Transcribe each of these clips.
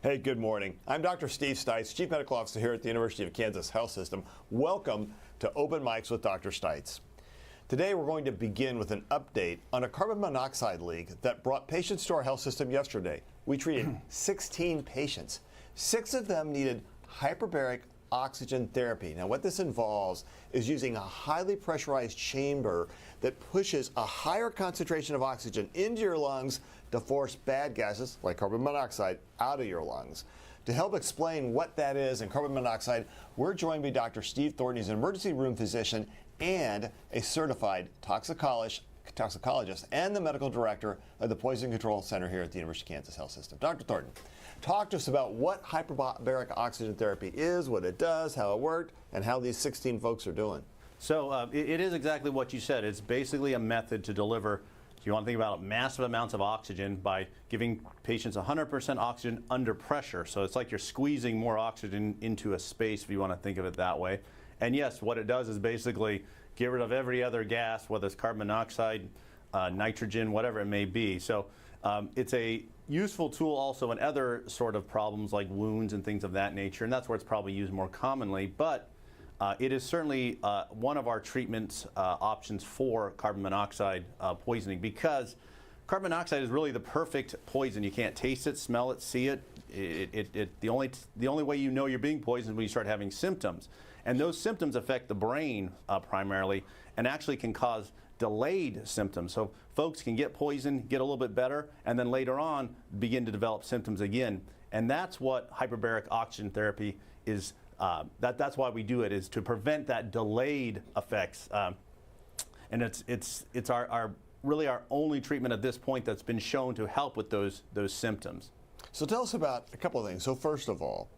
Hey, good morning. I'm Dr. Steve Stites, Chief Medical Officer here at the University of Kansas Health System. Welcome to Open Mics with Dr. Stites. Today we're going to begin with an update on a carbon monoxide leak that brought patients to our health system yesterday. We treated 16 patients. 6 of them needed hyperbaric oxygen therapy. Now what this involves is using a highly pressurized chamber that pushes a higher concentration of oxygen into your lungs to force bad gases like carbon monoxide out of your lungs. To help explain what that is and carbon monoxide, we're joined by Dr. Steve Thornton. He's an emergency room physician and a certified toxicologist and the medical director of the Poison Control Center here at the University of Kansas Health System. Dr. Thornton, talk to us about what hyperbaric oxygen therapy is, what it does, how it worked, and how these 16 folks are doing. So it is exactly what you said. It's basically a method to deliver, if you want to think about it, massive amounts of oxygen by giving patients 100% oxygen under pressure. So it's like you're squeezing more oxygen into a space, if you want to think of it that way. And yes, what it does is basically get rid of every other gas, whether it's carbon monoxide, nitrogen, whatever it may be. So it's a useful tool also in other sort of problems like wounds and things of that nature, and that's where it's probably used more commonly. But it is certainly one of our treatment options for carbon monoxide poisoning, because carbon monoxide is really the perfect poison. You can't taste it, smell it, see it. The only way you know you're being poisoned is when you start having symptoms. And those symptoms affect the brain primarily, and actually can cause delayed symptoms. So folks can get poisoned, get a little bit better, and then later on begin to develop symptoms again. And that's what hyperbaric oxygen therapy is. That's why we do it, is to prevent that delayed effects. And it's our really our only treatment at this point that's been shown to help with those symptoms. So tell us about a couple of things. So first of all,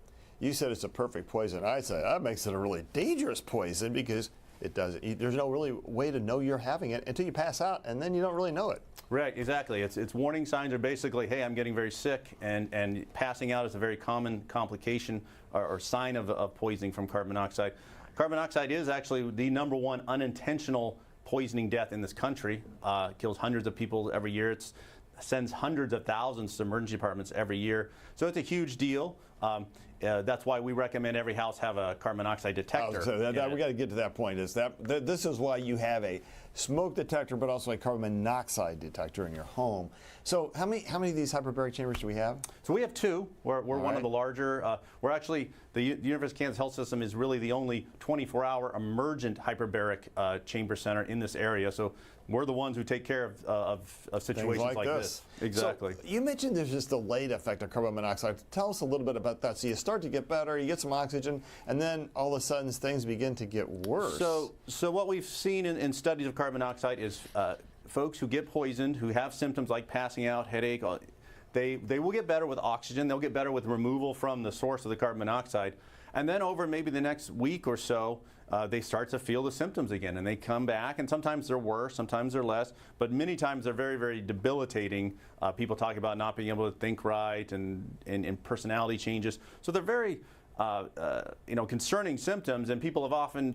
you said it's a perfect poison. I said that makes it a really dangerous poison because there's no really way to know you're having it until you pass out, and then you don't really know it. Right, exactly. Its warning signs are basically, hey, I'm getting very sick, and passing out is a very common complication or sign of poisoning from carbon monoxide. Carbon monoxide is actually the #1 unintentional poisoning death in this country. Kills hundreds of people every year. It sends hundreds of thousands to emergency departments every year. So it's a huge deal. That's why we recommend every house have a carbon monoxide detector. So we got to get to that point. This is why you have a smoke detector, but also a carbon monoxide detector in your home. So how many of these hyperbaric chambers do we have? So we have 2. We're one of the larger. We're actually, the University of Kansas Health System is really the only 24-hour emergent hyperbaric chamber center in this area. So we're the ones who take care of situations like this. Exactly. So you mentioned there's this delayed effect of carbon monoxide. Tell us a little bit about that. So you start to get better, you get some oxygen, and then all of a sudden things begin to get worse. So what we've seen in studies of carbon monoxide is folks who get poisoned, who have symptoms like passing out, headache, they will get better with oxygen. They'll get better with removal from the source of the carbon monoxide. And then over maybe the next week or so, they start to feel the symptoms again, and they come back, and sometimes they're worse, sometimes they're less, but many times they're very, very debilitating. People talk about not being able to think right and personality changes. So they're very concerning symptoms, and people have often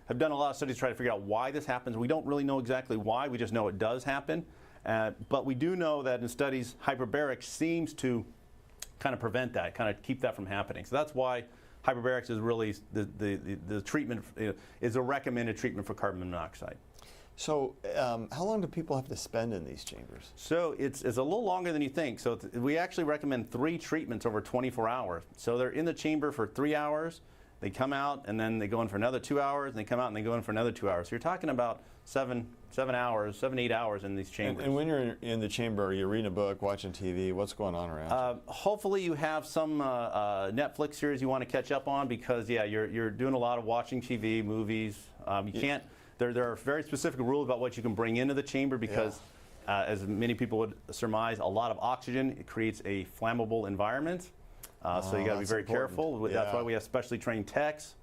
have done a lot of studies to try to figure out why this happens. We don't really know exactly why, we just know it does happen. But we do know that in studies, hyperbaric seems to kind of prevent that, kind of keep that from happening. So that's why hyperbarics is really the treatment, is a recommended treatment for carbon monoxide. So how long do people have to spend in these chambers? So it's a little longer than you think. So we actually recommend 3 treatments over 24 hours. So they're in the chamber for 3 hours, they come out, and then they go in for another 2 hours, and they come out and they go in for another 2 hours. So you're talking about 7 hours, 8 hours in these chambers. And when you're in the chamber, you're reading a book, watching TV, what's going on around you? Hopefully you have some Netflix series you want to catch up on, because yeah, you're doing a lot of watching TV, movies. You can't. There are very specific rules about what you can bring into the chamber, because as many people would surmise, a lot of oxygen, it creates a flammable environment. So you got to be very careful. That's why we have specially trained techs.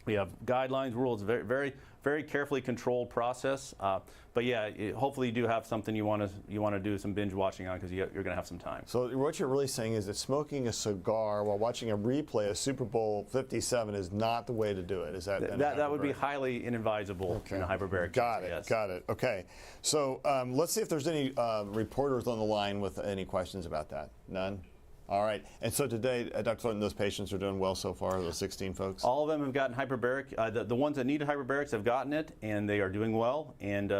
We have guidelines, rules, very, very, very carefully controlled process. But yeah, hopefully you do have something you want to do some binge watching on, because you're going to have some time. So what you're really saying is that smoking a cigar while watching a replay of Super Bowl 57 is not the way to do it. Is that that would be highly inadvisable in a hyperbaric? Got it. Yes. Got it. Okay. So let's see if there's any reporters on the line with any questions about that. None. All right. And so today, Dr. Thornton, those patients are doing well so far, those 16 folks? All of them have gotten hyperbaric. The ones that needed hyperbarics have gotten it, and they are doing well. And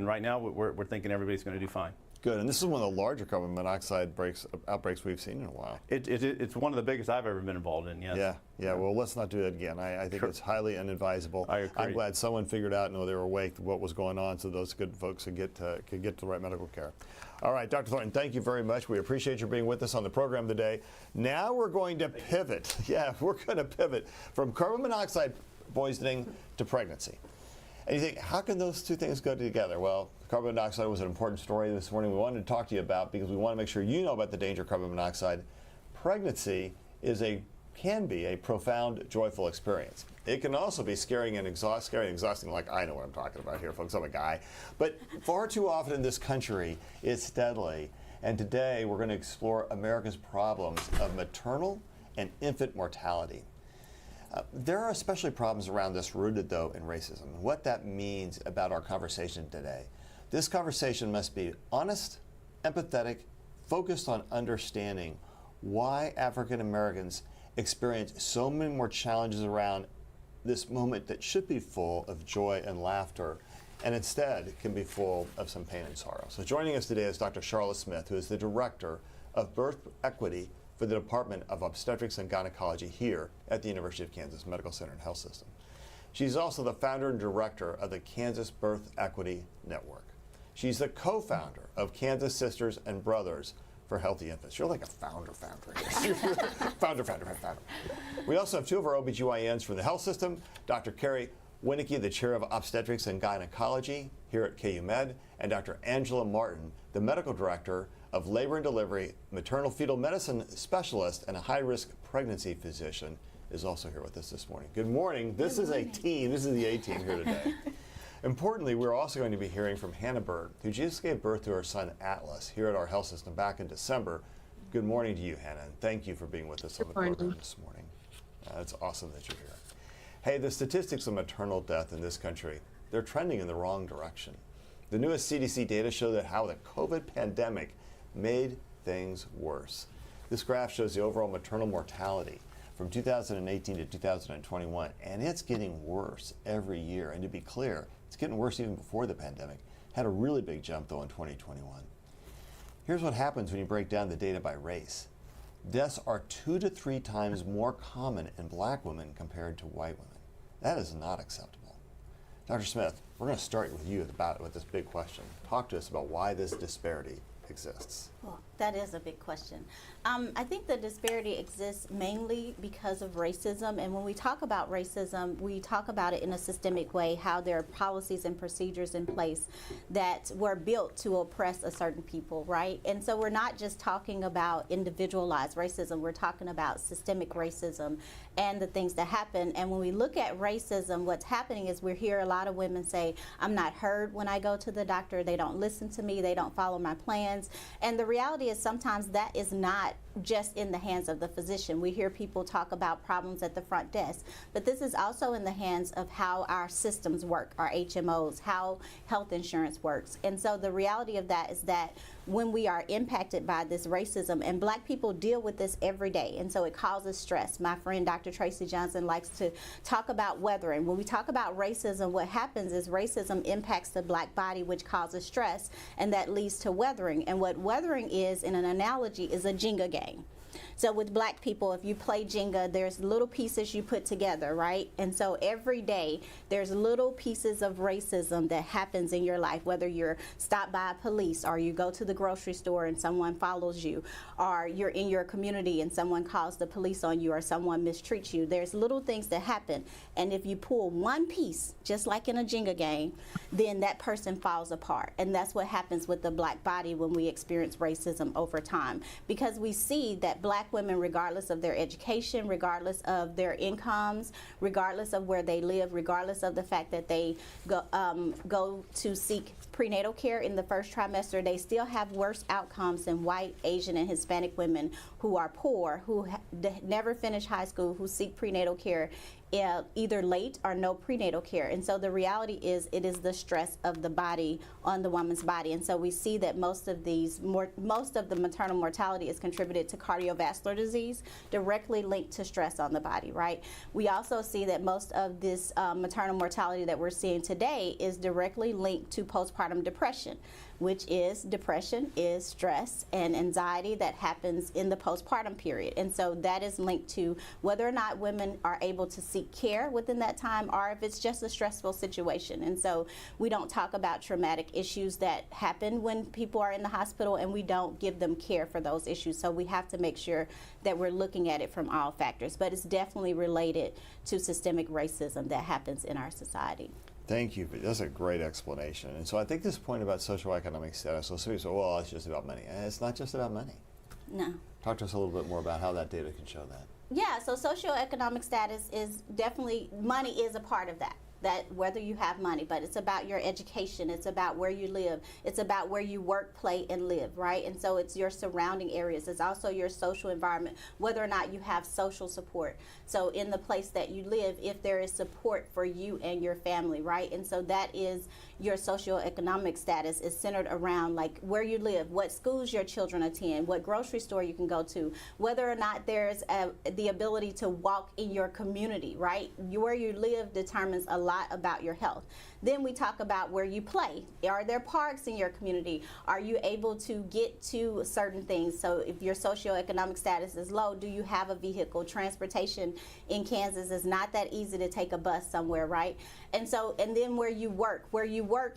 right now, we're thinking everybody's going to do fine. Good. And this is one of the larger carbon monoxide outbreaks we've seen in a while. It's one of the biggest I've ever been involved in, yes. Yeah. Well, let's not do that again. I think it's highly unadvisable. I agree. I'm glad someone figured out, they were awake to what was going on, so those good folks could get to the right medical care. All right, Dr. Thornton, thank you very much. We appreciate you being with us on the program today. Now we're going to pivot. Yeah, we're going to pivot from carbon monoxide poisoning to pregnancy. And you think, how can those two things go together? Well, carbon monoxide was an important story this morning we wanted to talk to you about because we want to make sure you know about the danger of carbon monoxide. Pregnancy can be a profound, joyful experience. It can also be scary and exhausting, like I know what I'm talking about here, folks. I'm a guy. But far too often in this country, it's deadly. And today, we're going to explore America's problems of maternal and infant mortality. There are especially problems around this rooted, though, in racism, and what that means about our conversation today. This conversation must be honest, empathetic, focused on understanding why African Americans experience so many more challenges around this moment that should be full of joy and laughter, and instead can be full of some pain and sorrow. So joining us today is Dr. Charlotte Smith, who is the Director of Birth Equity for the Department of Obstetrics and Gynecology here at the University of Kansas Medical Center and Health System. She's also the founder and director of the Kansas Birth Equity Network. She's the co-founder of Kansas Sisters and Brothers for Healthy Infants. You're like a founder. founder. We also have two of our OBGYNs from the health system, Dr. Carrie Winnicke, the chair of obstetrics and gynecology here at KU Med, and Dr. Angela Martin, the medical director of labor and delivery, maternal fetal medicine specialist, and a high-risk pregnancy physician, is also here with us this morning. Good morning. This is a team. This is the A-team here today. Importantly, we're also going to be hearing from Hannah Bird, who just gave birth to her son Atlas here at our health system back in December. Good morning to you, Hannah, and thank you for being with us on the program this morning. It's awesome that you're here. Hey, the statistics of maternal death in this country, they're trending in the wrong direction. The newest CDC data show that how the COVID pandemic made things worse. This graph shows the overall maternal mortality from 2018 to 2021, and it's getting worse every year. And to be clear, it's getting worse even before the pandemic. Had a really big jump, though, in 2021. Here's what happens when you break down the data by race. Deaths are 2 to 3 times more common in black women compared to white women. That is not acceptable. Dr. Smith, we're going to start with you with this big question. Talk to us about why this disparity exists. Well, that is a big question. I think the disparity exists mainly because of racism, and when we talk about racism, we talk about it in a systemic way, how there are policies and procedures in place that were built to oppress a certain people, right? And so we're not just talking about individualized racism, we're talking about systemic racism and the things that happen. And when we look at racism, what's happening is we hear a lot of women say, I'm not heard when I go to the doctor, they don't listen to me, they don't follow my plans. And the reality is sometimes that is not just in the hands of the physician. We hear people talk about problems at the front desk, but this is also in the hands of how our systems work, our HMOs, how health insurance works. And so the reality of that is that when we are impacted by this racism, and black people deal with this every day, and so it causes stress. My friend Dr. Tracy Johnson likes to talk about weathering. When we talk about racism, what happens is racism impacts the black body, which causes stress, and that leads to weathering. And what weathering is, in an analogy, is a Jenga game. So with black people, if you play Jenga, there's little pieces you put together, right? And so every day, there's little pieces of racism that happens in your life, whether you're stopped by police, or you go to the grocery store and someone follows you, or you're in your community and someone calls the police on you, or someone mistreats you. There's little things that happen. And if you pull one piece, just like in a Jenga game, then that person falls apart. And that's what happens with the black body when we experience racism over time. Because we see that black women, regardless of their education, regardless of their incomes, regardless of where they live, regardless of the fact that they go to seek prenatal care in the first trimester, they still have worse outcomes than white, Asian, and Hispanic women who are poor, who never finish high school, who seek prenatal care either late or no prenatal care. And so the reality is it is the stress of the body on the woman's body. And so we see that most of the maternal mortality is contributed to cardiovascular disease, directly linked to stress on the body, right? We also see that most of this maternal mortality that we're seeing today is directly linked to postpartum depression, which is depression is stress and anxiety that happens in the postpartum period. And so that is linked to whether or not women are able to seek care within that time, or if it's just a stressful situation. And so we don't talk about traumatic issues that happen when people are in the hospital, and we don't give them care for those issues. So we have to make sure that we're looking at it from all factors. But it's definitely related to systemic racism that happens in our society. Thank you. That's a great explanation. And so I think this point about socioeconomic status, so some people say, well, it's just about money. It's not just about money. No. Talk to us a little bit more about how that data can show that. Yeah, so socioeconomic status is definitely, money is a part of that whether you have money, but it's about your education, it's about where you live, it's about where you work, play, and live, right? And so it's your surrounding areas, it's also your social environment, whether or not you have social support. So in the place that you live, if there is support for you and your family, right? And so that is your socioeconomic status is centered around like where you live, what schools your children attend, what grocery store you can go to, whether or not there's the ability to walk in your community, right? Where you live determines a lot about your health. Then we talk about where you play. Are there parks in your community? Are you able to get to certain things? So if your socioeconomic status is low, do you have a vehicle? Transportation in Kansas is not that easy to take a bus somewhere, right? And so, and then where you work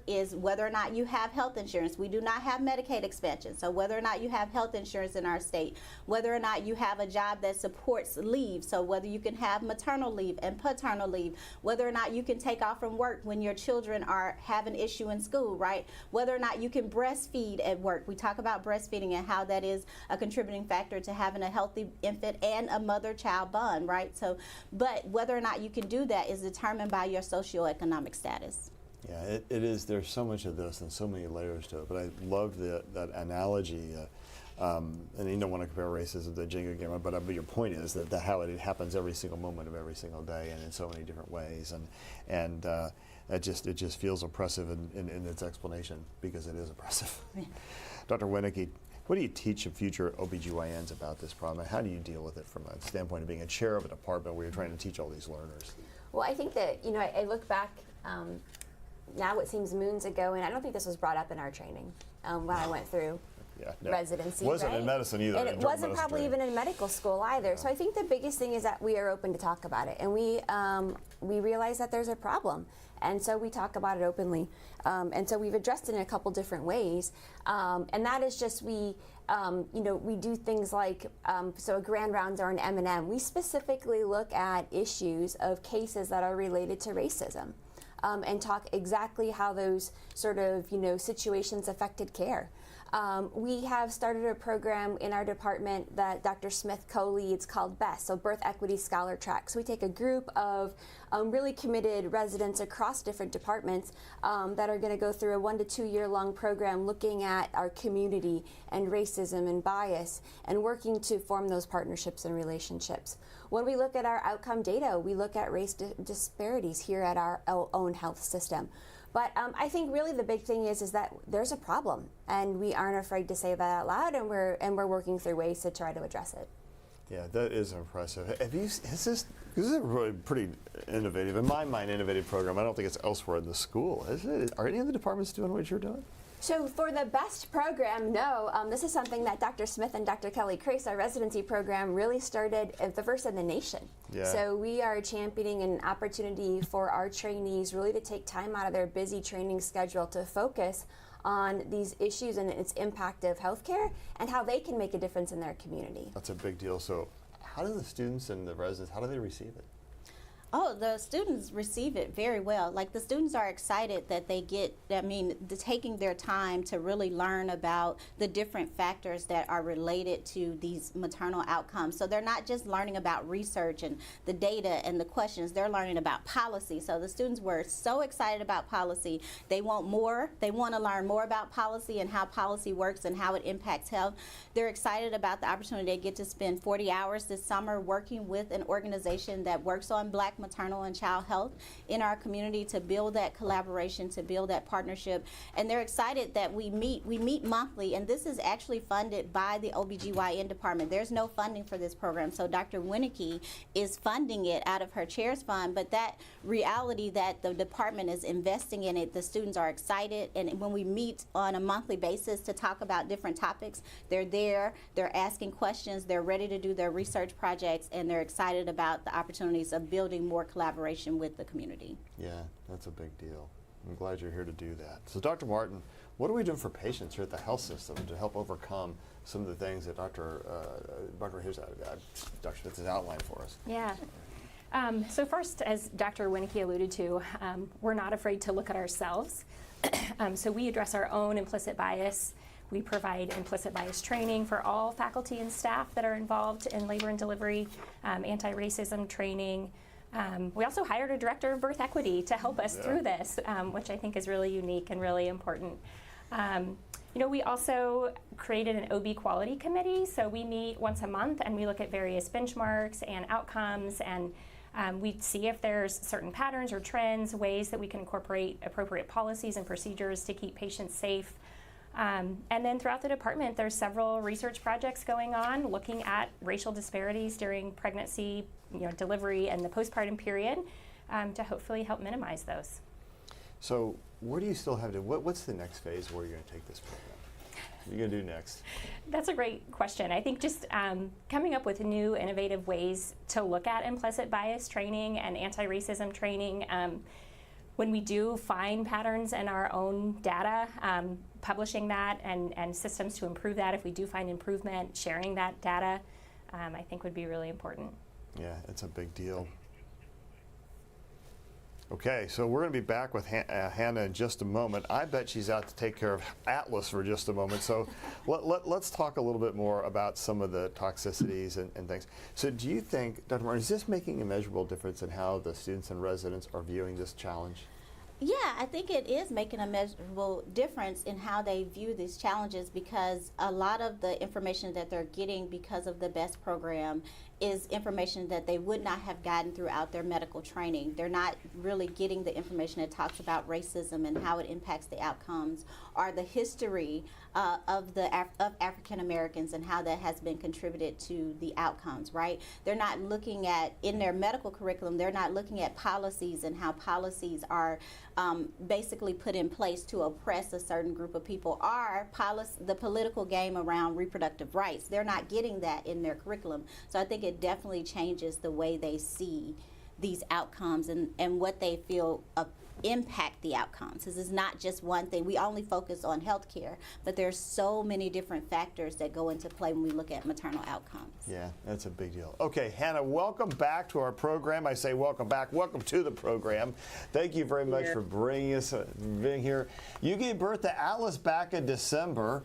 is whether or not you have health insurance. We do not have Medicaid expansion. So whether or not you have health insurance in our state, whether or not you have a job that supports leave. So whether you can have maternal leave and paternal leave, whether or not you can take off from work when your children have an issue in school, right? Whether or not you can breastfeed at work. We talk about breastfeeding and how that is a contributing factor to having a healthy infant and a mother-child bond, right? So, but whether or not you can do that is determined by your socioeconomic status. Yeah, it is. There's so much of this and so many layers to it. But I loved that analogy. And you don't want to compare racism to the Jenga game, but your point is that how it happens every single moment of every single day and in so many different ways. And it just feels oppressive in its explanation because it is oppressive. Yeah. Dr. Winicky, what do you teach future OBGYNs about this problem, and how do you deal with it from a standpoint of being a chair of a department where you're trying to teach all these learners? Well, I think that, I look back now it seems moons ago, and I don't think this was brought up in our training when I went through residency. It wasn't right? in medicine either. And it wasn't probably even in medical school either. Yeah. So I think the biggest thing is that we are open to talk about it, and we realize that there's a problem. And so we talk about it openly. And so we've addressed it in a couple different ways. And that is just we do things like, so a grand rounds or an M&M. We specifically look at issues of cases that are related to racism and talk exactly how those sort of, situations affected care. We have started a program in our department that Dr. Smith co-leads called BEST, so Birth Equity Scholar Track. So we take a group of really committed residents across different departments that are going to go through a 1 to 2 year long program looking at our community and racism and bias and working to form those partnerships and relationships. When we look at our outcome data, we look at race disparities here at our own health system. But I think really the big thing is that there's a problem, and we aren't afraid to say that out loud, and we're working through ways to try to address it. Yeah, that is impressive. This is a really pretty innovative, in my mind, innovative program. I don't think it's elsewhere in the school, is it? Are any of the departments doing what you're doing? So for the BEST program, no. This is something that Dr. Smith and Dr. Kelly Crace, our residency program, really started at the first in the nation. Yeah. So we are championing an opportunity for our trainees really to take time out of their busy training schedule to focus on these issues and its impact of healthcare and how they can make a difference in their community. That's a big deal. So how do the students and the residents, how do they receive it? Oh, the students receive it very well. Like, the students are excited that they get, taking their time to really learn about the different factors that are related to these maternal outcomes. So they're not just learning about research and the data and the questions, they're learning about policy. So the students were so excited about policy. They want more. They want to learn more about policy and how policy works and how it impacts health. They're excited about the opportunity they get to spend 40 hours this summer working with an organization that works on Black maternal and child health in our community, to build that collaboration, to build that partnership. And they're excited that we meet monthly, and this is actually funded by the OBGYN department. There's no funding for this program, so Dr. Winicky is funding it out of her chair's fund, but that reality that the department is investing in it, the students are excited, and when we meet on a monthly basis to talk about different topics, they're there, they're asking questions, they're ready to do their research projects, and they're excited about the opportunities of building more collaboration with the community. Yeah, that's a big deal. I'm glad you're here to do that. So Dr. Martin, what are we doing for patients here at the health system to help overcome some of the things that Dr. Smith has outlined for us? Yeah. So first, as Dr. Winicky alluded to, we're not afraid to look at ourselves. So we address our own implicit bias. We provide implicit bias training for all faculty and staff that are involved in labor and delivery, anti-racism training. We also hired a director of birth equity to help us through this, which I think is really unique and really important. We also created an OB quality committee, so we meet once a month and we look at various benchmarks and outcomes, and we see if there's certain patterns or trends, ways that we can incorporate appropriate policies and procedures to keep patients safe. And then throughout the department, there's several research projects going on looking at racial disparities during pregnancy, delivery, and the postpartum period to hopefully help minimize those. So where do you still have to, what's the next phase where you're going to take this program? What are you going to do next? That's a great question. I think just coming up with new innovative ways to look at implicit bias training and anti-racism training. When we do find patterns in our own data, publishing that and systems to improve that, if we do find improvement, sharing that data, I think would be really important. Yeah, it's a big deal. Okay, so we're going to be back with Hannah in just a moment. I bet she's out to take care of Atlas for just a moment. So let's talk a little bit more about some of the toxicities and things. So do you think, Dr. Martin, is this making a measurable difference in how the students and residents are viewing this challenge? Yeah, I think it is making a measurable difference in how they view these challenges, because a lot of the information that they're getting because of the BEST program is information that they would not have gotten throughout their medical training. They're not really getting the information that talks about racism and how it impacts the outcomes, or the history of African Americans and how that has been contributed to the outcomes, right? They're not looking at, in their medical curriculum, they're not looking at policies and how policies are basically put in place to oppress a certain group of people, or the political game around reproductive rights. They're not getting that in their curriculum. So I think it definitely changes the way they see these outcomes and what they feel impact the outcomes. This is not just one thing. We only focus on healthcare, but there's so many different factors that go into play when we look at maternal outcomes. Yeah, that's a big deal. Okay, Hannah, welcome back to our program. I say welcome back. Welcome to the program. Thank you very much for being here. You gave birth to Atlas back in December.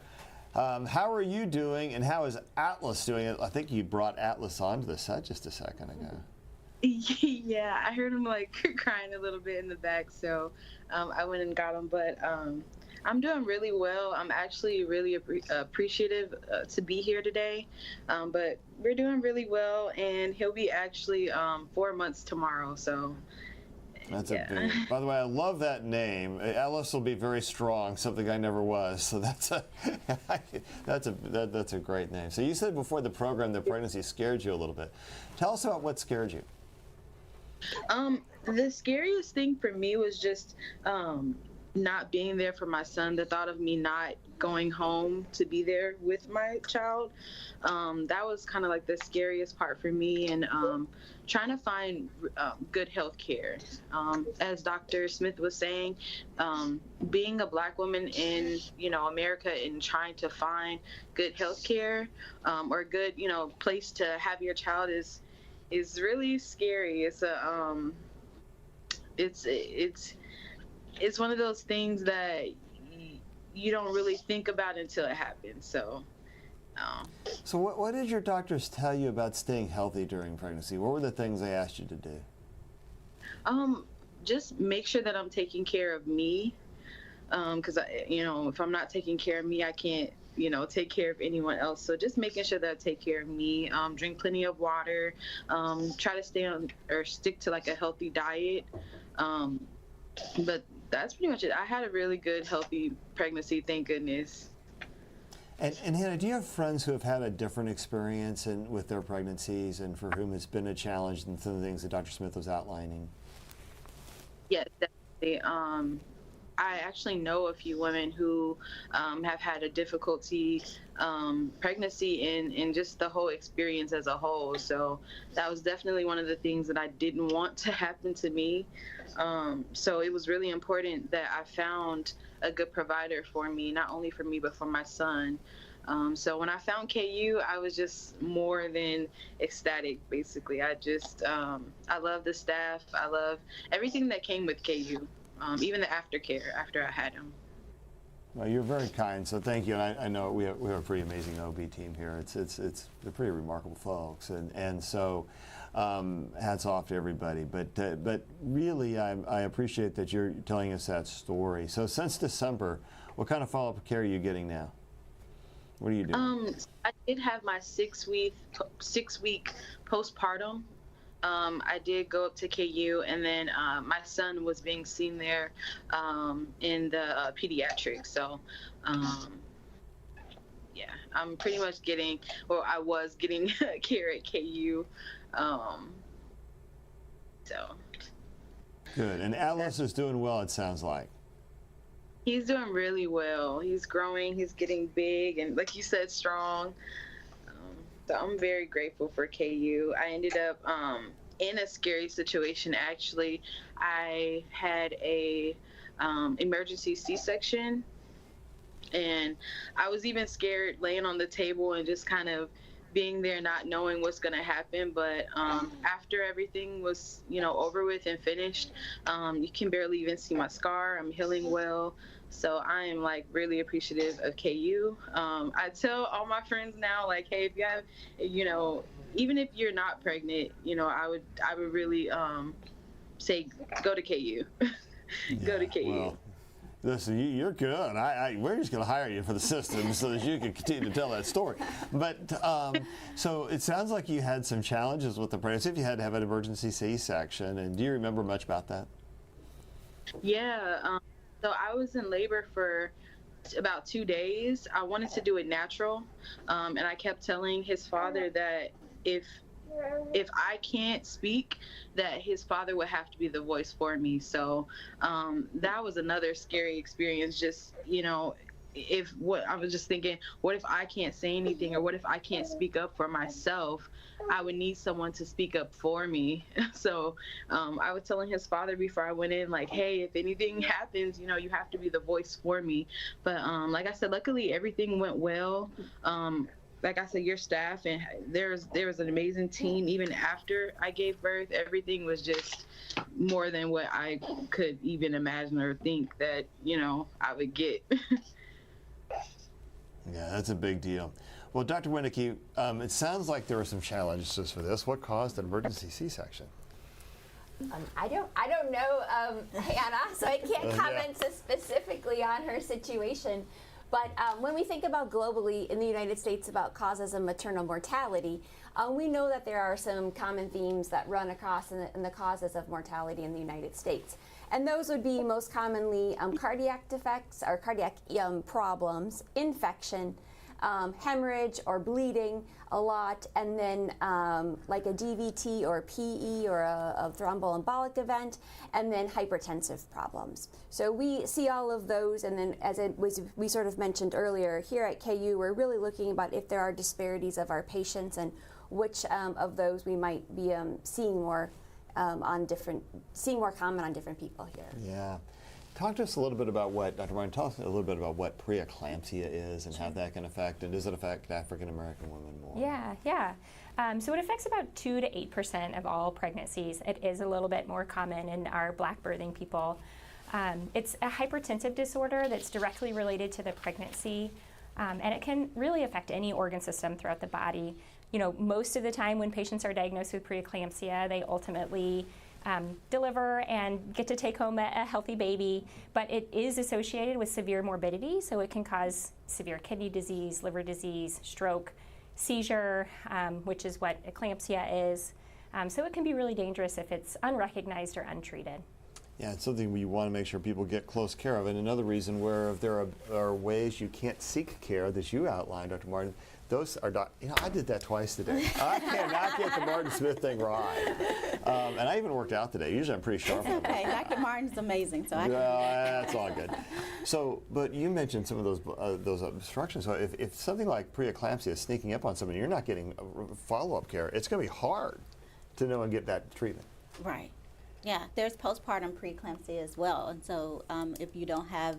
How are you doing, and how is Atlas doing? I think you brought Atlas onto the set just a second ago. Yeah, I heard him crying a little bit in the back, so I went and got him. But I'm doing really well. I'm actually really appreciative to be here today. But we're doing really well, and he'll be actually 4 months tomorrow. So that's a big. By the way, I love that name. Atlas will be very strong, something I never was. So that's a great name. So you said before the program that pregnancy scared you a little bit. Tell us about what scared you. The scariest thing for me was just not being there for my son. The thought of me not going home to be there with my child, that was kind of the scariest part for me, and trying to find good health care. As Dr. Smith was saying, being a Black woman in America and trying to find good health care or good place to have your child is really scary. It's one of those things that you don't really think about until it happens. So. So what did your doctors tell you about staying healthy during pregnancy? What were the things they asked you to do? Just make sure that I'm taking care of me. Because if I'm not taking care of me, I can't, take care of anyone else. So just making sure that I take care of me. Drink plenty of water. Try to stay on or stick to like a healthy diet. But that's pretty much it. I had a really good, healthy pregnancy, thank goodness. And Hannah, do you have friends who have had a different experience with their pregnancies and for whom it's been a challenge than some of the things that Dr. Smith was outlining? Yes, definitely. I actually know a few women who have had a difficulty pregnancy and just the whole experience as a whole. So that was definitely one of the things that I didn't want to happen to me. So it was really important that I found a good provider for me, not only for me, but for my son. So when I found KU, I was just more than ecstatic, basically. I love the staff. I love everything that came with KU, even the aftercare after I had him. Well, you're very kind, so thank you. And I know we have a pretty amazing OB team here. They're pretty remarkable folks, and so hats off to everybody. But really, I appreciate that you're telling us that story. So since December, what kind of follow-up care are you getting now? What are you doing? I did have my 6-week postpartum. I did go up to KU, and then my son was being seen there in the pediatrics. So, yeah, I'm pretty much I was getting care at KU. So. Good. And Atlas is doing well, it sounds like. He's doing really well. He's growing. He's getting big, and like you said, strong. So I'm very grateful for KU. I ended up in a scary situation. Actually, I had a emergency C-section, and I was even scared laying on the table and just kind of being there, not knowing what's going to happen. But after everything was, over with and finished, you can barely even see my scar. I'm healing well. So I am like really appreciative of KU. I tell all my friends now, like, hey, if you have, even if you're not pregnant, I would really say go to KU. Go to KU. Well, listen, you're good. We're just going to hire you for the system so that you can continue to tell that story. But so it sounds like you had some challenges with the pregnancy. If you had to have an emergency C-section, and do you remember much about that? Yeah. So I was in labor for about 2 days. I wanted to do it natural, and I kept telling his father that if I can't speak, that his father would have to be the voice for me. So that was another scary experience. Just I was just thinking, what if I can't say anything, or what if I can't speak up for myself? I would need someone to speak up for me. So I was telling his father before I went in, like, hey, if anything happens, you have to be the voice for me. But like I said, luckily everything went well. Like I said, your staff, and there was an amazing team. Even after I gave birth, everything was just more than what I could even imagine or think that, I would get. Yeah, that's a big deal. Well, Dr. Winicki, it sounds like there were some challenges for this. What caused an emergency C-section? I don't know Hannah, so I can't comment so specifically on her situation. But when we think about globally in the United States about causes of maternal mortality, we know that there are some common themes that run across in the causes of mortality in the United States. And those would be most commonly cardiac defects or cardiac problems, infection, hemorrhage or bleeding a lot, and then like a DVT or a PE or a thromboembolic event, and then hypertensive problems. So we see all of those, and then as we sort of mentioned earlier, here at KU we're really looking about if there are disparities of our patients and which of those we might be seeing more common on different people here. Yeah. Talk to us a little bit about what, Dr. Martin, tell us a little bit about what preeclampsia is and how that can affect, and does it affect African American women more? Yeah. So it affects about 2 to 8% of all pregnancies. It is a little bit more common in our Black birthing people. It's a hypertensive disorder that's directly related to the pregnancy, and it can really affect any organ system throughout the body. You know, most of the time when patients are diagnosed with preeclampsia, they ultimately deliver and get to take home a healthy baby, but it is associated with severe morbidity, so it can cause severe kidney disease, liver disease, stroke, seizure, which is what eclampsia is. So it can be really dangerous if it's unrecognized or untreated. Yeah, it's something we want to make sure people get close care of. And another reason where if there are ways you can't seek care that you outlined, Dr. Martin, those are, I did that twice today. I cannot get the Martin Smith thing right. And I even worked out today. Usually I'm pretty sharp. Okay, Dr. Martin's amazing, so I can. That's all good. So, but you mentioned some of those obstructions. So if something like preeclampsia is sneaking up on somebody, you're not getting follow-up care, it's going to be hard to know and get that treatment. Right. Yeah, there's postpartum preeclampsia as well, and so if you don't have,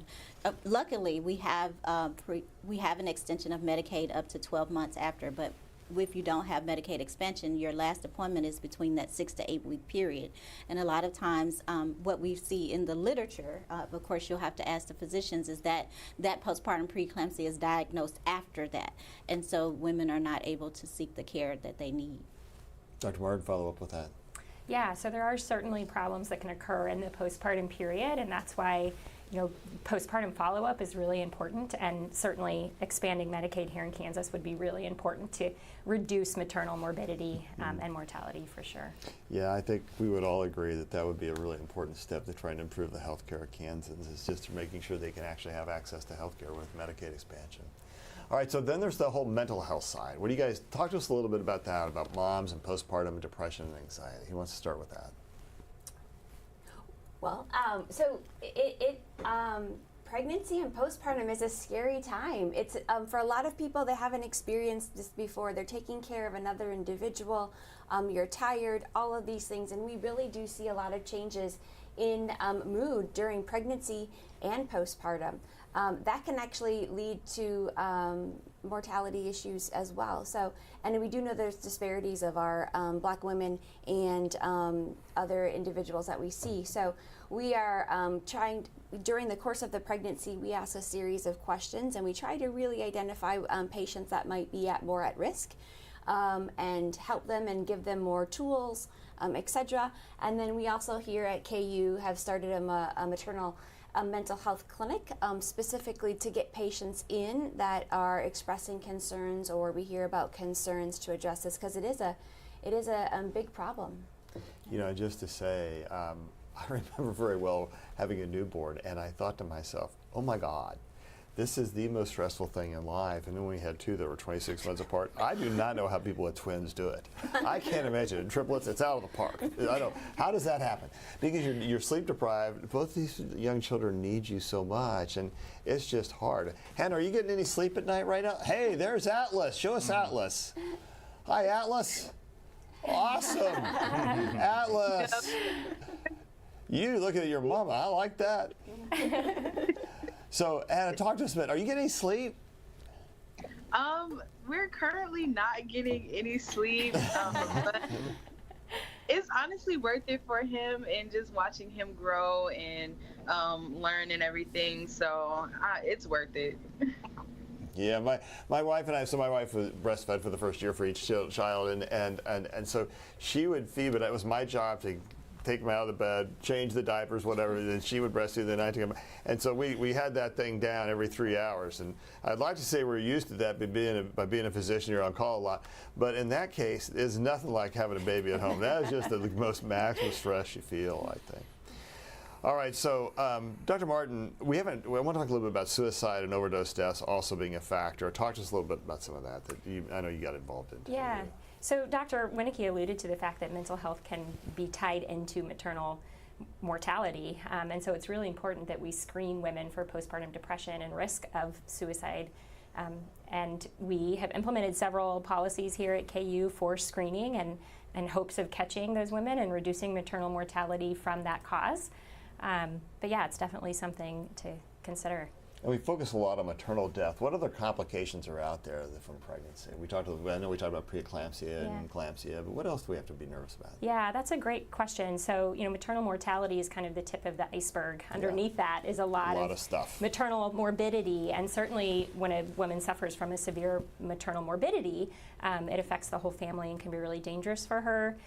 luckily we have an extension of Medicaid up to 12 months after, but if you don't have Medicaid expansion, your last appointment is between that 6 to 8 week period. And a lot of times what we see in the literature, of course you'll have to ask the physicians, is that postpartum preeclampsia is diagnosed after that, and so women are not able to seek the care that they need. Dr. Martin, follow up with that. Yeah, so there are certainly problems that can occur in the postpartum period, and that's why, you know, postpartum follow-up is really important, and certainly expanding Medicaid here in Kansas would be really important to reduce maternal morbidity and mortality for sure. Yeah, I think we would all agree that that would be a really important step to try and improve the health care of Kansans, is just making sure they can actually have access to health care with Medicaid expansion. All right, so then there's the whole mental health side. What do you guys, talk to us a little bit about that, about moms and postpartum depression and anxiety. Who wants to start with that? Well, pregnancy and postpartum is a scary time. It's for a lot of people, they haven't experienced this before. They're taking care of another individual. You're tired, all of these things, and we really do see a lot of changes in mood during pregnancy and postpartum. That can actually lead to mortality issues as well. So, and we do know there's disparities of our Black women and other individuals that we see. So we are trying, during the course of the pregnancy, we ask a series of questions, and we try to really identify patients that might be more at risk, and help them and give them more tools, etc. And then we also here at KU have started a maternal mental health clinic, specifically to get patients in that are expressing concerns, or we hear about concerns, to address this, because it is a big problem. You know, just to say, I remember very well having a newborn, and I thought to myself, oh my God, this is the most stressful thing in life. And then we had two that were 26 months apart. I do not know how people with twins do it. I can't imagine. Triplets, it's out of the park. I don't. How does that happen? Because you're sleep deprived. Both these young children need you so much, and it's just hard. Hannah, are you getting any sleep at night right now? Hey, there's Atlas. Show us Atlas. Hi, Atlas. Awesome. Atlas. You looking at your mama. I like that. So, Anna, talk to us a bit. Are you getting any sleep? We're currently not getting any sleep, but it's honestly worth it for him, and just watching him grow and learn and everything. So it's worth it. Yeah, my wife and I. So my wife was breastfed for the first year for each child, and so she would feed, but it was my job to take them out of the bed, change the diapers, whatever, and then she would breastfeed the night to come. And so we had that thing down every 3 hours. And I'd like to say we're used to that by being a physician, you're on call a lot. But in that case, it's nothing like having a baby at home. That is just the most maximum stress you feel, I think. All right, so Dr. Martin, we want to talk a little bit about suicide and overdose deaths also being a factor. Talk to us a little bit about some of that I know you got involved in. Yeah. So Dr. Winicki alluded to the fact that mental health can be tied into maternal mortality, and so it's really important that we screen women for postpartum depression and risk of suicide. And we have implemented several policies here at KU for screening and hopes of catching those women and reducing maternal mortality from that cause. But yeah, it's definitely something to consider. And we focus a lot on maternal death. What other complications are out there from pregnancy? I know we talked about preeclampsia and eclampsia, but what else do we have to be nervous about? Yeah, that's a great question. So, maternal mortality is kind of the tip of the iceberg. Underneath that is a lot of stuff. Maternal morbidity, and certainly when a woman suffers from a severe maternal morbidity, it affects the whole family and can be really dangerous for her.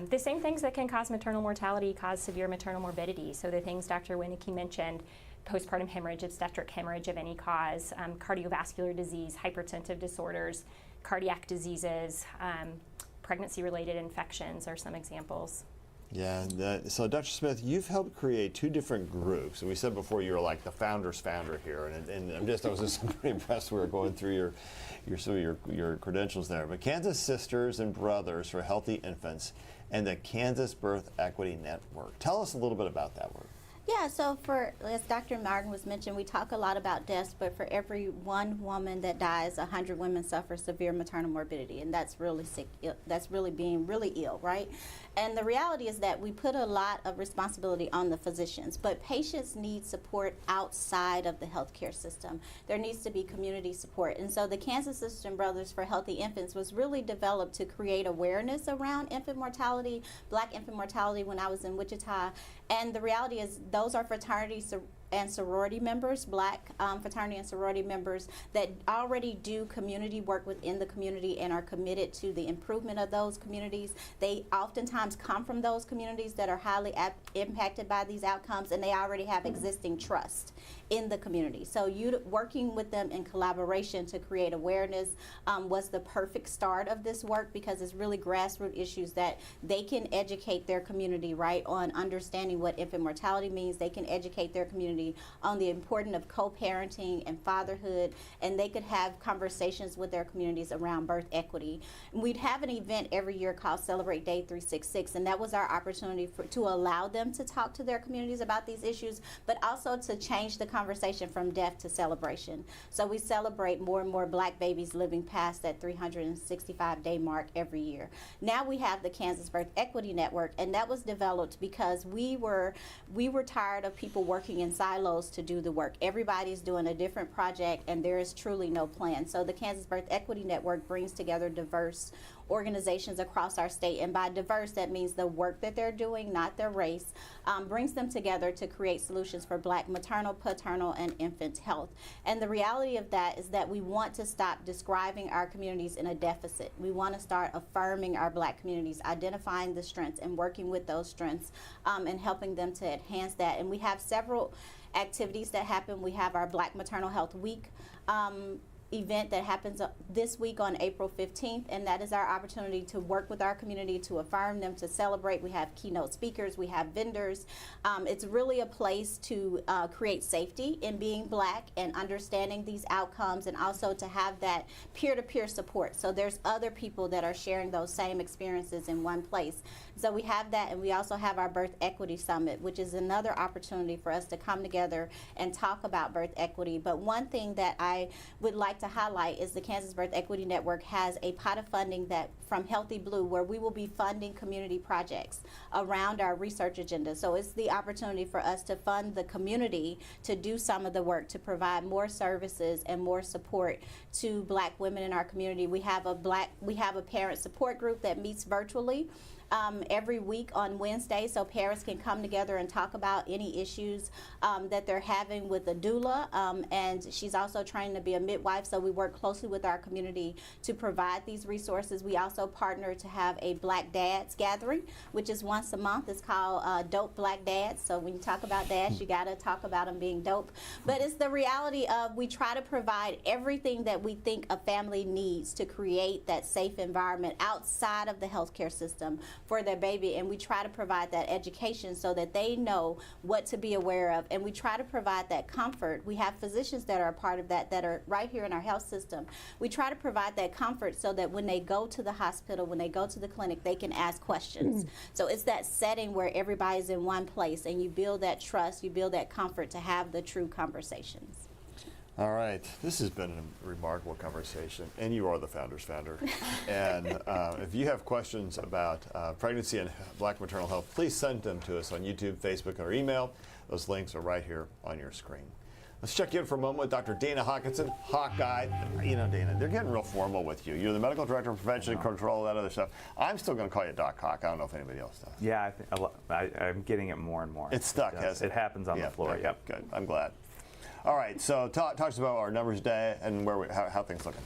The same things that can cause maternal mortality cause severe maternal morbidity. So the things Dr. Winicki mentioned, postpartum hemorrhage, obstetric hemorrhage of any cause, cardiovascular disease, hypertensive disorders, cardiac diseases, pregnancy-related infections are some examples. Yeah, so Dr. Smith, you've helped create 2 different groups. And we said before you were like the founder's founder here, and I was just pretty impressed. We were going through your credentials there. But Kansas Sisters and Brothers for Healthy Infants and the Kansas Birth Equity Network. Tell us a little bit about that work. Yeah, so as Dr. Martin was mentioned, we talk a lot about deaths, but for every 1 woman that dies, 100 women suffer severe maternal morbidity, and that's really sick. That's really being really ill, right? And the reality is that we put a lot of responsibility on the physicians, but patients need support outside of the healthcare system. There needs to be community support. And so the Kansas Sisters and Brothers for Healthy Infants was really developed to create awareness around infant mortality, Black infant mortality when I was in Wichita. And the reality is those are fraternities and sorority members, Black fraternity and sorority members that already do community work within the community and are committed to the improvement of those communities. They oftentimes come from those communities that are highly impacted by these outcomes, and they already have existing trust in the community. So working with them in collaboration to create awareness was the perfect start of this work, because it's really grassroots issues that they can educate their community, right, on understanding what infant mortality means. They can educate their community on the importance of co-parenting and fatherhood, and they could have conversations with their communities around birth equity. And we'd have an event every year called Celebrate Day 366, and that was our opportunity to allow them to talk to their communities about these issues, but also to change the conversation from death to celebration. So we celebrate more and more Black babies living past that 365-day mark every year. Now we have the Kansas Birth Equity Network, and that was developed because we were tired of people working in silos to do the work. Everybody's doing a different project, and there is truly no plan. So the Kansas Birth Equity Network brings together diverse organizations across our state, and by diverse that means the work that they're doing, not their race, brings them together to create solutions for Black maternal, paternal, and infant health. And the reality of that is that we want to stop describing our communities in a deficit. We want to start affirming our Black communities, identifying the strengths and working with those strengths, and helping them to enhance that. And we have several activities that happen. We have our Black Maternal Health Week event that happens this week on April 15th, and that is our opportunity to work with our community, to affirm them, to celebrate. We have keynote speakers, we have vendors. It's really a place to create safety in being Black and understanding these outcomes, and also to have that peer-to-peer support. So there's other people that are sharing those same experiences in one place. So we have that, and we also have our Birth Equity Summit, which is another opportunity for us to come together and talk about birth equity. But one thing that I would like to highlight is the Kansas Birth Equity Network has a pot of funding that from Healthy Blue, where we will be funding community projects around our research agenda. So it's the opportunity for us to fund the community to do some of the work, to provide more services and more support to Black women in our community. We have a parent support group that meets virtually every week on Wednesday, so parents can come together and talk about any issues that they're having with a doula, and she's also trained to be a midwife, so we work closely with our community to provide these resources. We also partner to have a Black Dads gathering, which is once a month. It's called Dope Black Dads, so when you talk about dads, you got to talk about them being dope. But it's the reality of we try to provide everything that we think a family needs to create that safe environment outside of the healthcare system for their baby, and we try to provide that education so that they know what to be aware of, and we try to provide that comfort. We have physicians that are a part of that are right here in our health system. We try to provide that comfort so that when they go to the hospital, when they go to the clinic, they can ask questions. So it's that setting where everybody's in one place, and you build that trust, you build that comfort to have the true conversations. All right, this has been a remarkable conversation, and you are the founder's founder. And if you have questions about pregnancy and Black maternal health, please send them to us on YouTube, Facebook, or email. Those links are right here on your screen. Let's check in for a moment with Dr. Dana Hawkinson, Hawkeye. You know, Dana, they're getting real formal with you. You're the medical director of prevention and control, that other stuff. I'm still going to call you Doc Hawk. I don't know if anybody else does. Yeah, I'm getting it more and more. It's stuck, hasn't it? It happens on the floor, okay, yep. Good, I'm glad. All right, so talk to us about our numbers today and how things looking.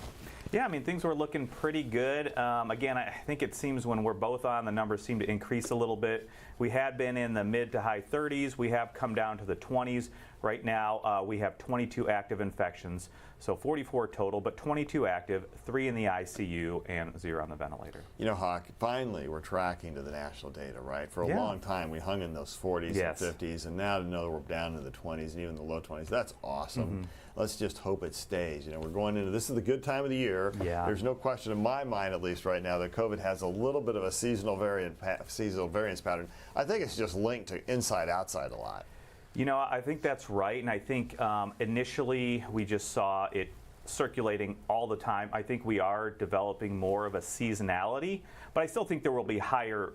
Yeah, I mean, things were looking pretty good. Again, I think it seems when we're both on, the numbers seem to increase a little bit. We had been in the mid to high 30s. We have come down to the 20s. Right now, we have 22 active infections, so 44 total, but 22 active, 3 in the ICU, and 0 on the ventilator. You know, Hawk, finally we're tracking to the national data, right? For a long time, we hung in those 40s Yes. and 50s, and now to know that we're down in the 20s and even the low 20s, that's awesome. Let's just hope it stays. You know, we're going into, this is the good time of the year. Yeah. There's no question in my mind, at least right now, that COVID has a little bit of a seasonal variance pattern. I think it's just linked to inside-outside a lot. You know, I think that's right, and I think initially we just saw it circulating all the time. I think we are developing more of a seasonality, but I still think there will be higher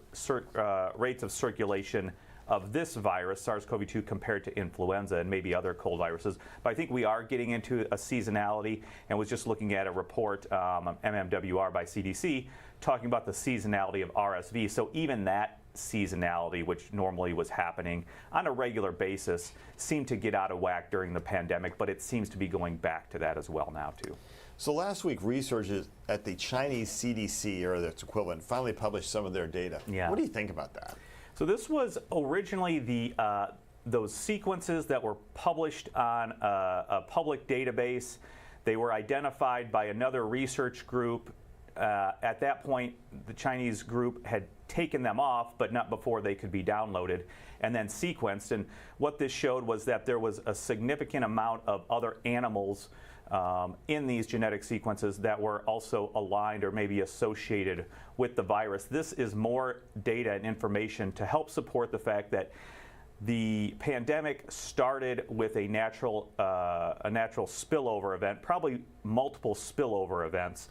rates of circulation of this virus, SARS-CoV-2, compared to influenza and maybe other cold viruses. But I think we are getting into a seasonality, and was just looking at a report, MMWR by CDC, talking about the seasonality of RSV. So even that seasonality, which normally was happening on a regular basis, seemed to get out of whack during the pandemic, but it seems to be going back to that as well now too. So last week, researchers at the Chinese CDC, or its equivalent, finally published some of their data. Yeah. What do you think about that? So this was originally the those sequences that were published on a public database. They were identified by another research group. At that point, the Chinese group had taken them off, but not before they could be downloaded and then sequenced. And what this showed was that there was a significant amount of other animals in these genetic sequences that were also aligned or maybe associated with the virus. This is more data and information to help support the fact that the pandemic started with a natural spillover event, probably multiple spillover events.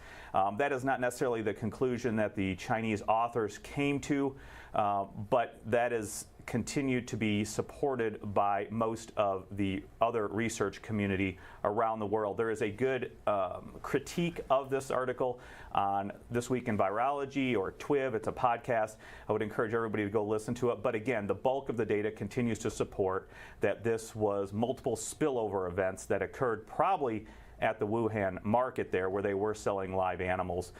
That is not necessarily the conclusion that the Chinese authors came to, but that is continued to be supported by most of the other research community around the world. There is a good critique of this article on This Week in Virology or TWIV. It's a podcast. I would encourage everybody to go listen to it. But again, the bulk of the data continues to support that this was multiple spillover events that occurred probably at the Wuhan market there, where they were selling live animals,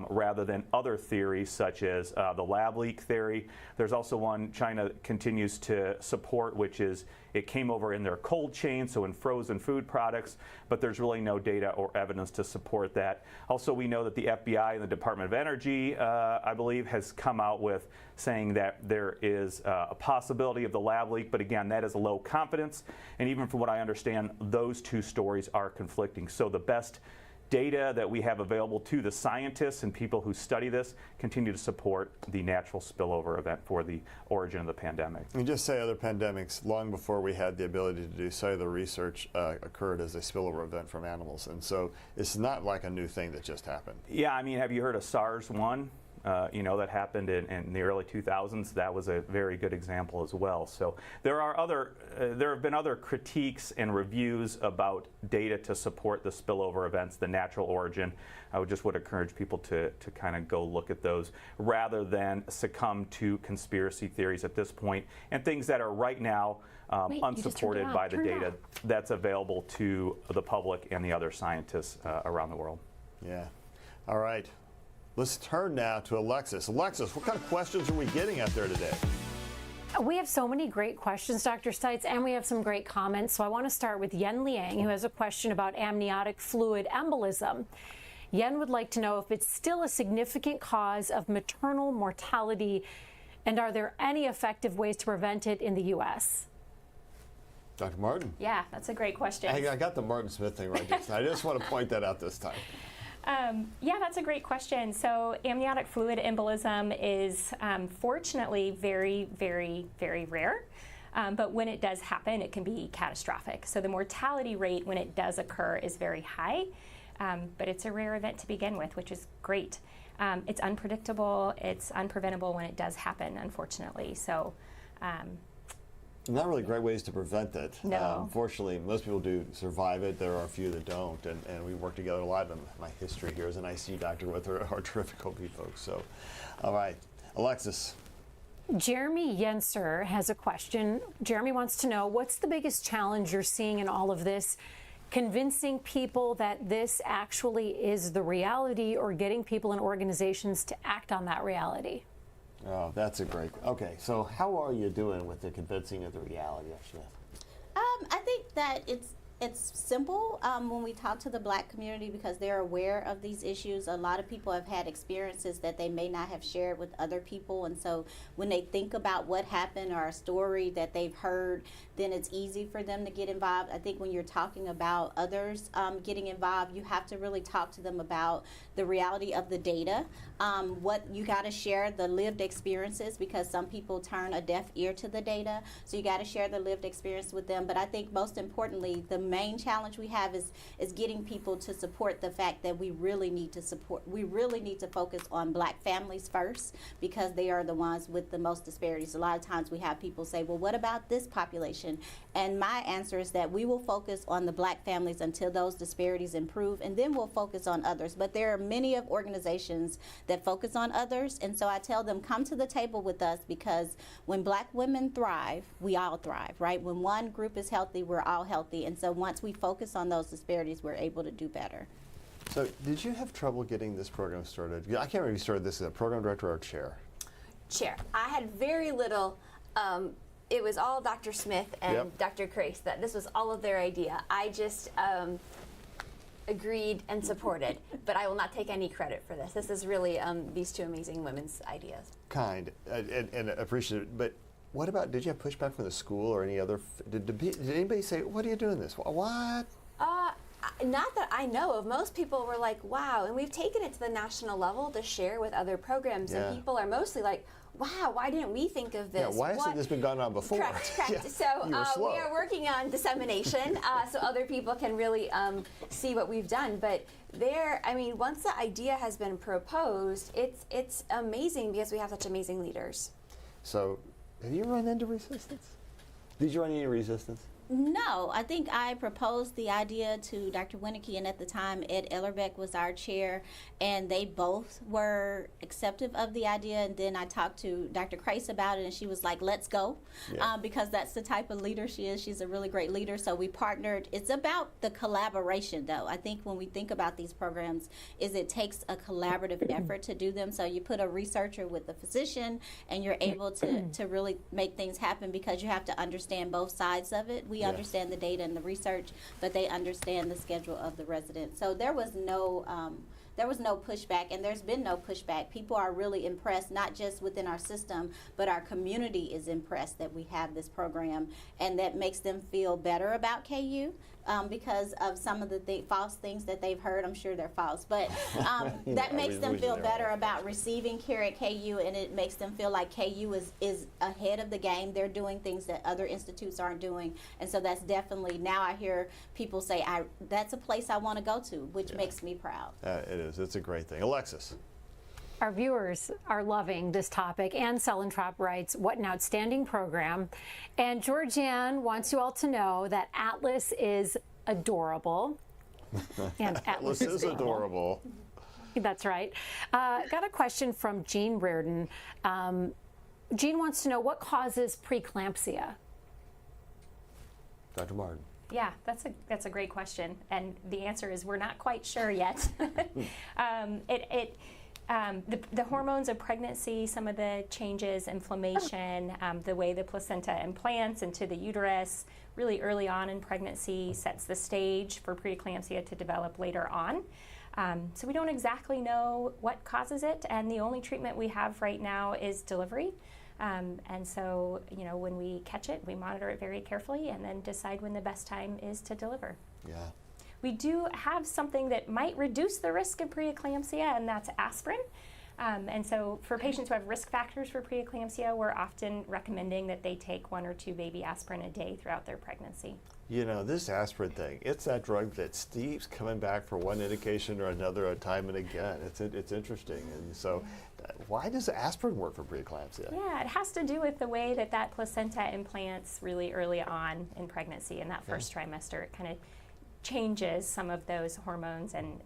rather than other theories such as the lab leak theory. There's also one China continues to support, which is it came over in their cold chain, so in frozen food products, but there's really no data or evidence to support that. Also, we know that the FBI and the Department of Energy, I believe, has come out with saying that there is a possibility of the lab leak, but again, that is a low confidence, and even from what I understand, those two stories are conflicting. So the best data that we have available to the scientists and people who study this continue to support the natural spillover event for the origin of the pandemic. And just say other pandemics, long before we had the ability to do cellular research, occurred as a spillover event from animals. And so it's not like a new thing that just happened. Yeah, I mean, have you heard of SARS-1? That happened in the early 2000s. That was a very good example as well. So there have been other critiques and reviews about data to support the spillover events, the natural origin. I would encourage people to kind of go look at those rather than succumb to conspiracy theories at this point and things that are right now unsupported by the data that's available to the public and the other scientists around the world. Yeah. All right. Let's turn now to Alexis. Alexis, what kind of questions are we getting out there today? We have so many great questions, Dr. Stites, and we have some great comments. So I want to start with Yen Liang, who has a question about amniotic fluid embolism. Yen would like to know if it's still a significant cause of maternal mortality, and are there any effective ways to prevent it in the U.S.? Dr. Martin? Yeah, that's a great question. I got the Martin Smith thing right this time. I just want to point that out this time. Yeah, that's a great question. So amniotic fluid embolism is fortunately very, very, very rare. But when it does happen, it can be catastrophic. So the mortality rate when it does occur is very high, but it's a rare event to begin with, which is great. It's unpredictable, it's unpreventable when it does happen, unfortunately. So. Not really great ways to prevent it. No. Unfortunately, most people do survive it. There are a few that don't, and we work together a lot. In my history here as an ICU doctor with our terrific OB folks. So, all right, Alexis. Jeremy Yenser has a question. Jeremy wants to know, what's the biggest challenge you're seeing in all of this? Convincing people that this actually is the reality, or getting people and organizations to act on that reality? Oh, that's a great. Okay, so how are you doing with the convincing of the reality of Smith? I think that it's simple when we talk to the Black community, because they're aware of these issues. A lot of people have had experiences that they may not have shared with other people, and so when they think about what happened or a story that they've heard, then it's easy for them to get involved. I think when you're talking about others getting involved, you have to really talk to them about the reality of the data. What you got to share the lived experiences, because some people turn a deaf ear to the data. So you got to share the lived experience with them. But I think most importantly, the main challenge we have is getting people to support the fact that we really need to focus on Black families first, because they are the ones with the most disparities. A lot of times we have people say, well, what about this population? And my answer is that we will focus on the Black families until those disparities improve, and then we'll focus on others. But there are many of organizations that focus on others, and so I tell them, come to the table with us, because when Black women thrive, we all thrive, right? When one group is healthy, we're all healthy, and so once we focus on those disparities, we're able to do better. So did you have trouble getting this program started? I can't remember if you started this as a program director or chair. Chair. I had very little. It was all Dr. Smith and Dr. Crace. That this was all of their idea. I just agreed and supported, but I will not take any credit for this. This is really these two amazing women's ideas. Kind and appreciative. But what about, did you have pushback from the school or any other? Did anybody say, what are you doing this? What? Not that I know of. Most people were like, wow, and we've taken it to the national level to share with other programs, and people are mostly like, wow, why didn't we think of this? Yeah, why hasn't this been gone on before? Correct. Yeah, So slow. we are working on dissemination so other people can really see what we've done. But once the idea has been proposed, it's amazing, because we have such amazing leaders. So have you run into resistance? Did you run into resistance? No, I think I proposed the idea to Dr. Winicky, and at the time Ed Ellerbeck was our chair, and they both were acceptive of the idea. And then I talked to Dr. Crace about it, and she was like, let's go, because that's the type of leader she is. She's a really great leader, so we partnered. It's about the collaboration, though. I think when we think about these programs, it takes a collaborative effort to do them. So you put a researcher with a physician, and you're able to really make things happen, because you have to understand both sides of it. We understand the data and the research, but they understand the schedule of the resident. So there was no pushback, and there's been no pushback. People are really impressed, not just within our system, but our community is impressed that we have this program, and that makes them feel better about KU because of some of the false things that they've heard. I'm sure they're false, but that makes them feel better about receiving care at KU, and it makes them feel like KU is ahead of the game. They're doing things that other institutes aren't doing, and so that's definitely, now I hear people say, that's a place I want to go to, which makes me proud. It is. It's a great thing. Alexis. Our viewers are loving this topic. Ann Sellentrop writes, what an outstanding program. And Georgianne wants you all to know that Atlas is adorable. And Atlas is adorable. That's right. Got a question from Jean Reardon. Jean wants to know, what causes preeclampsia? Dr. Martin. Yeah, that's a great question, and the answer is we're not quite sure yet. The hormones of pregnancy, some of the changes, inflammation, the way the placenta implants into the uterus really early on in pregnancy sets the stage for preeclampsia to develop later on. So we don't exactly know what causes it, and the only treatment we have right now is delivery. And so, when we catch it, we monitor it very carefully and then decide when the best time is to deliver. Yeah. We do have something that might reduce the risk of preeclampsia, and that's aspirin. And so for patients who have risk factors for preeclampsia, we're often recommending that they take 1 or 2 baby aspirin a day throughout their pregnancy. You know, this aspirin thing, it's that drug that keeps coming back for one indication or another, time and again. It's interesting. And so why does aspirin work for preeclampsia? Yeah, it has to do with the way that placenta implants really early on in pregnancy in that first trimester. It kind of changes some of those hormones and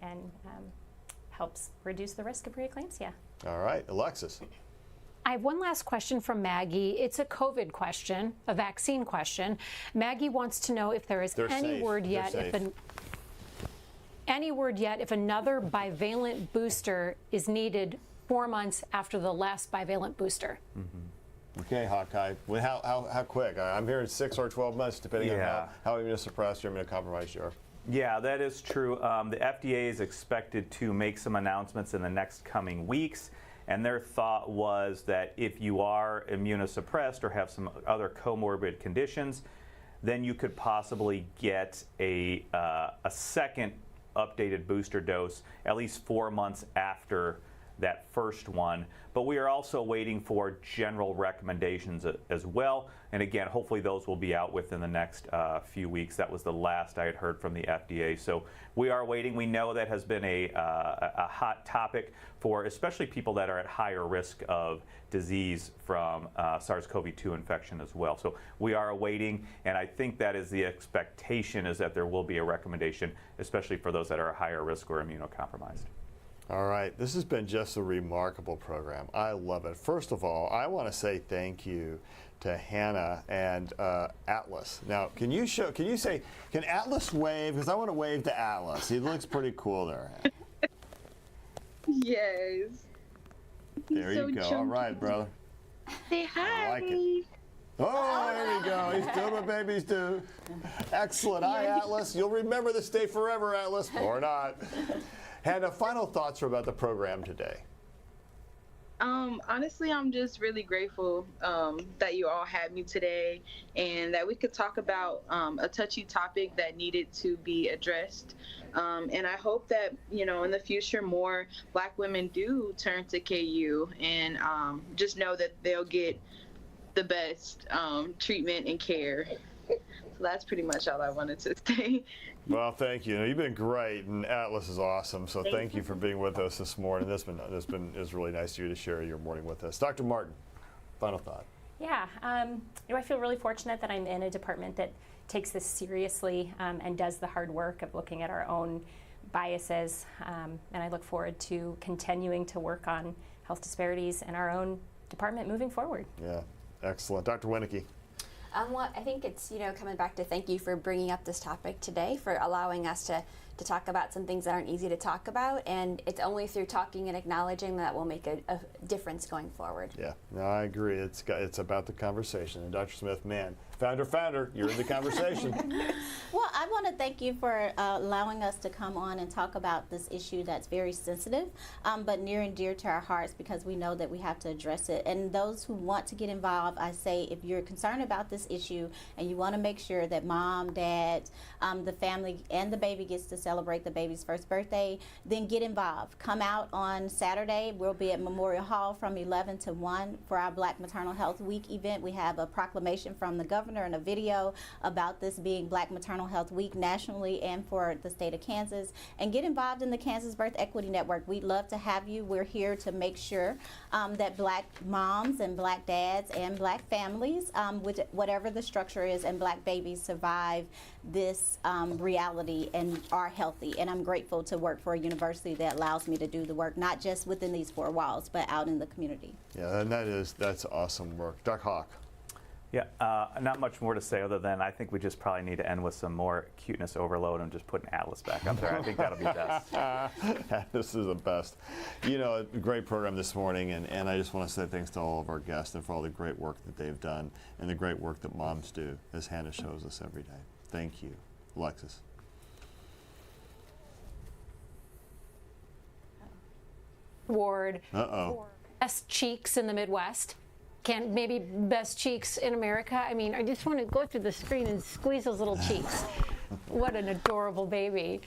helps reduce the risk of preeclampsia. All right, Alexis. I have one last question from Maggie. It's a COVID question, a vaccine question. Maggie wants to know if there is any word yet if another bivalent booster is needed 4 months after the last bivalent booster. Okay, Hawkeye. Well, how quick? I'm hearing 6 or 12 months, depending on how immunosuppressed or immunocompromised you are. Yeah, that is true. The FDA is expected to make some announcements in the next coming weeks. And their thought was that if you are immunosuppressed or have some other comorbid conditions, then you could possibly get a second updated booster dose at least 4 months after that first one. But we are also waiting for general recommendations as well. And again, hopefully those will be out within the next few weeks. That was the last I had heard from the FDA. So we are waiting. We know that has been a hot topic for especially people that are at higher risk of disease from SARS-CoV-2 infection as well. So we are awaiting, and I think that is the expectation, is that there will be a recommendation, especially for those that are at higher risk or immunocompromised. All right, this has been just a remarkable program. I love it. First of all, I want to say thank you to Hannah and Atlas. Now, can Atlas wave? Because I want to wave to Atlas. He looks pretty cool there. Yes. There you go. All right, brother. Say hi. I like it. Oh, there you go. He's doing what babies do. Excellent. Hi, Atlas. You'll remember this day forever, Atlas, or not. Hannah, final thoughts about the program today. Honestly, I'm just really grateful that you all had me today and that we could talk about a touchy topic that needed to be addressed. And I hope that, in the future, more Black women do turn to KU and just know that they'll get the best treatment and care. So that's pretty much all I wanted to say. Well, thank you. You've been great, and Atlas is awesome. So thank you for being with us this morning. It's really nice of you to share your morning with us. Dr. Martin, final thought. Yeah, I feel really fortunate that I'm in a department that takes this seriously and does the hard work of looking at our own biases. And I look forward to continuing to work on health disparities in our own department moving forward. Yeah, excellent. Dr. Winicki. Well, I think it's, coming back to thank you for bringing up this topic today, for allowing us to talk about some things that aren't easy to talk about, and it's only through talking and acknowledging that will make a difference going forward. Yeah, no, I agree. It's about the conversation. And Dr. Smith, man, founder, you're in the conversation. Well, I want to thank you for allowing us to come on and talk about this issue that's very sensitive, but near and dear to our hearts, because we know that we have to address it. And those who want to get involved, I say, if you're concerned about this issue and you want to make sure that mom, dad, the family, and the baby gets to celebrate the baby's first birthday, then get involved. Come out on Saturday. We'll be at Memorial Hall from 11 to 1 for our Black Maternal Health Week event. We have a proclamation from the governor and a video about this being Black Maternal Health Week nationally and for the state of Kansas. And get involved in the Kansas Birth Equity Network. We'd love to have you. We're here to make sure that Black moms and Black dads and Black families, with whatever the structure is, and Black babies survive this reality and are healthy. And I'm grateful to work for a university that allows me to do the work, not just within these four walls, but out in the community. Yeah, and that's awesome work. Doc Hawk. Yeah, not much more to say other than I think we just probably need to end with some more cuteness overload and just putting Atlas back up there. I think that'll be best. This is the best. A great program this morning, and I just want to say thanks to all of our guests and for all the great work that they've done and the great work that moms do, as Hannah shows us every day. Thank you. Alexis. Award. Uh-oh. Best cheeks in the Midwest. Maybe best cheeks in America. I mean, I just want to go through the screen and squeeze those little cheeks. What an adorable baby.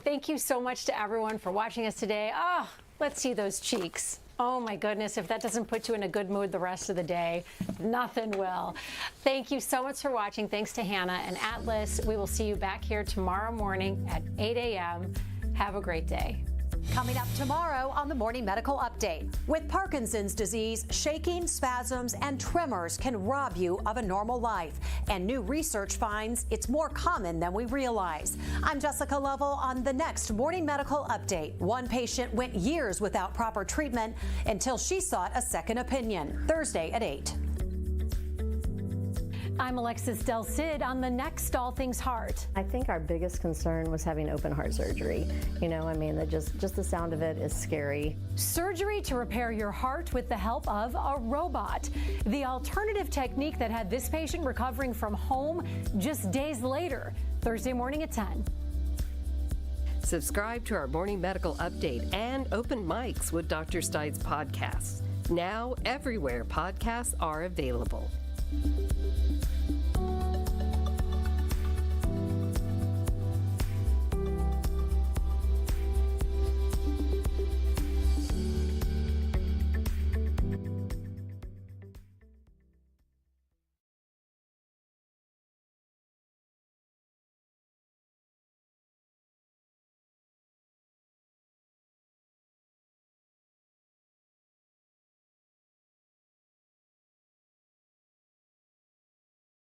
Thank you so much to everyone for watching us today. Let's see those cheeks. Oh my goodness, if that doesn't put you in a good mood the rest of the day, nothing will. Thank you so much for watching. Thanks to Hannah and Atlas. We will see you back here tomorrow morning at 8 a.m. Have a great day. Coming up tomorrow on the Morning Medical Update. With Parkinson's disease, shaking, spasms, and tremors can rob you of a normal life. And new research finds it's more common than we realize. I'm Jessica Lovell on the next Morning Medical Update. One patient went years without proper treatment until she sought a second opinion. Thursday at 8. I'm Alexis Del Cid on the next All Things Heart. I think our biggest concern was having open heart surgery. You know, I mean, just the sound of it is scary. Surgery to repair your heart with the help of a robot. The alternative technique that had this patient recovering from home just days later. Thursday morning at 10. Subscribe to our Morning Medical Update and Open Mics with Dr. Stites podcasts. Now, everywhere podcasts are available.